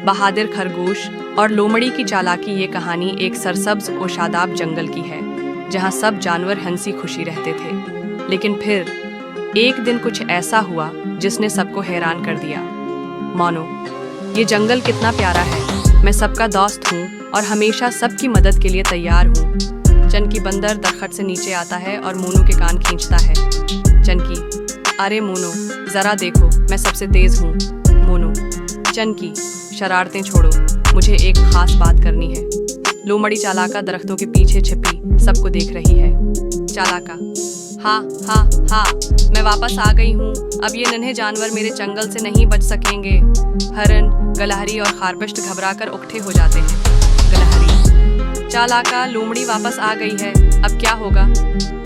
बहादुर खरगोश और लोमड़ी की चालाकी। ये कहानी एक सरसब्ज और शादाब जंगल की है जहाँ सब जानवर हंसी खुशी रहते थे। लेकिन फिर एक दिन कुछ ऐसा हुआ जिसने सबको हैरान कर दिया। मानो ये जंगल कितना प्यारा है, मैं सबका दोस्त हूँ और हमेशा सबकी मदद के लिए तैयार हूँ। चनकी बंदर दरख्त से नीचे आता है और मोनू के कान खींचता है। चनकी, अरे मोनू ज़रा देखो, मैं सबसे तेज़ हूँ। मोनू, चनकी शरारतें छोड़ो, मुझे एक ख़ास बात करनी है। लोमड़ी चालाका दरख्तों के पीछे छिपी सबको देख रही है। चालाका, हाँ हाँ हाँ, मैं वापस आ गई हूँ। अब ये नन्हे जानवर मेरे जंगल से नहीं बच सकेंगे। हरन, गलहरी और खारपष्ट घबराकर उकट्ठे हो जाते हैं। गलहरी, चालाका लोमड़ी वापस आ गई है, अब क्या होगा?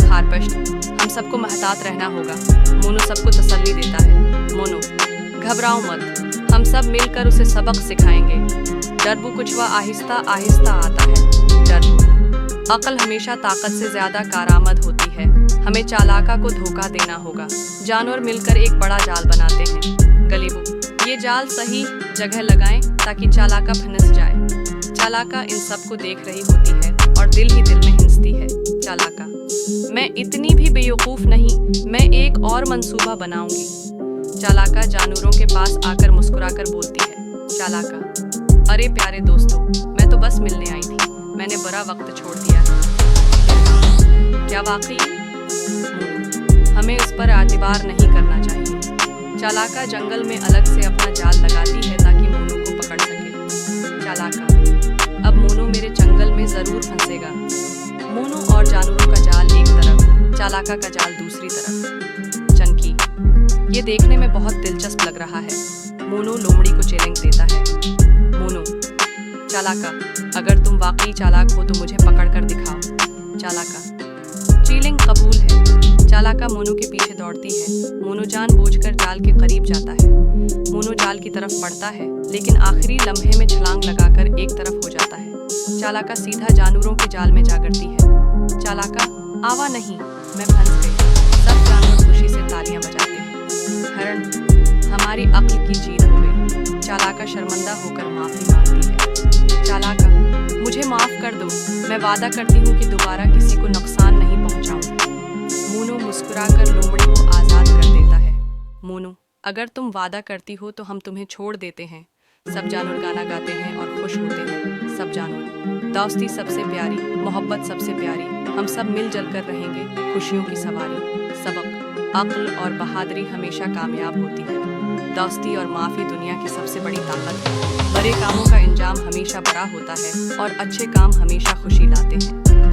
खारपष्ट, हम सबको महतात रहना होगा। मोनू सबको तसल्ली देता है। मोनू, घबराओ मत, हम सब मिलकर उसे सबक सिखाएंगे। डरबू कुचवा आहिस्ता आहिस्ता आता है। डरबू, अक्ल हमेशा ताकत से ज्यादा कारआमद होती है। हमें चालाका को धोखा देना होगा। जानवर मिलकर एक बड़ा जाल बनाते हैं। गलेबू, ये जाल सही जगह लगाएं ताकि चालाका फंस जाए। चालाका इन सबको देख रही होती है और दिल ही दिल में हिंसती है। चालाका, मैं इतनी भी बेवकूफ़ नहीं, मैं एक और मंसूबा बनाऊंगी। चालाका जानवरों के पास आकर मुस्कुराकर बोलती है। चालाका, अरे प्यारे दोस्तों, मैं तो बस मिलने आई थी, मैंने बड़ा वक्त छोड़ दिया है। क्या वाकई? हमें उस पर एतबार नहीं करना चाहिए। चालाका जंगल में अलग से अपना जाल लगाती है ताकि मोनू को पकड़ सके। चालाका, अब मोनू मेरे जंगल में ज़रूर फंसेगा। मोनू और जानवरों का जाल एक तरफ, चालाका का जाल दूसरी तरफ। चनकी, ये देखने में बहुत दिलचस्प लग रहा है। मोनू लोमड़ी को चैलेंज देता है। मोनू, चालाका, अगर तुम वाकई चालाक हो तो मुझे पकड़ कर दिखाओ। चालाका, चैलेंज कबूल है। चालाका मोनू के पीछे दौड़ती है। मोनू जानबूझकर जाल के करीब जाता है। मोनू जाल की तरफ बढ़ता है लेकिन आखिरी लम्हे में छलांग लगाकर एक तरफ हो जाता है। चालाका सीधा जानवरों के जाल में जा गिरती है। चालाका, आवा नहीं, मैं फंस गई। सब जानवर खुशी से तालियां बजाते हैं। हरण, हमारी अक्ल की जीत हो गई। चालाका शर्मिंदा होकर माफी मांगती है। चालाका, मुझे माफ कर दो, मैं वादा करती हूँ कि दोबारा किसी को नुकसान नहीं पहुँचाऊंगी। मोनू मुस्कुराकर लोमड़ी को आज़ाद कर देता है। मोनू, अगर तुम वादा करती हो तो हम तुम्हें छोड़ देते हैं। सब जानवर गाना गाते हैं और खुश होते हैं। सब जानवर, दोस्ती सबसे प्यारी, मोहब्बत सबसे प्यारी, हम सब मिलजुल कर रहेंगे, खुशियों की सवारी। सबक, अक्ल और बहादुरी हमेशा कामयाब होती है। दोस्ती और माफ़ी दुनिया की सबसे बड़ी ताकत है। बड़े कामों का अंजाम हमेशा बड़ा होता है और अच्छे काम हमेशा खुशी लाते हैं।